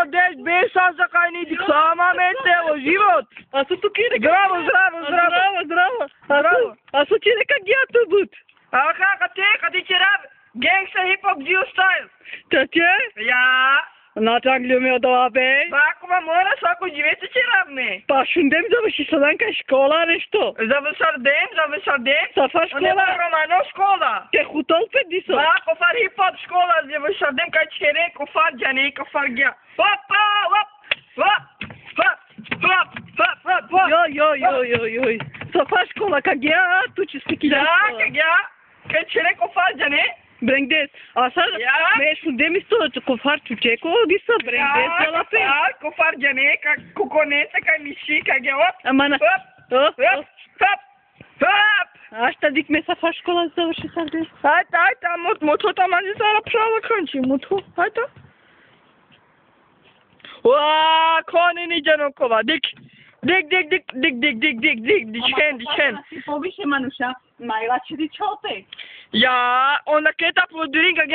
деш беса за кај ни сама метело живот. А со туки Здраво. А со ти нека гјато бут. А како ти черав? Gangsta hip hop Geo style. Така? Ja. Натаглюме од ова бе. Бакова мора сако живете черавме. Па шундем заврши саданка школа нешто. Завршардем. Сафа школа. Романо школа. Те хутол педисо. Бако фар hip hop школа завршардем кај чере кофар џане кофар гја. Хопа, Јој. Сафа школа кагја тучи стики. Ja, кагја. Кај чере кофар џане. Брендес. А сад ме шундем исто кофар чучеко гисо брендес лапе. Ja, кофар џане куконеца кај миши кагја оп. Амана. Хоп. Ашта дик ме сафа школа заврши саде. Ајта, мото тамази сара права канчи, мото, ајта. Уаа, коне ни џанокова, дик, дичен. Повише мануша, мајлачи ди чоте. Ja, onda keta plodringa,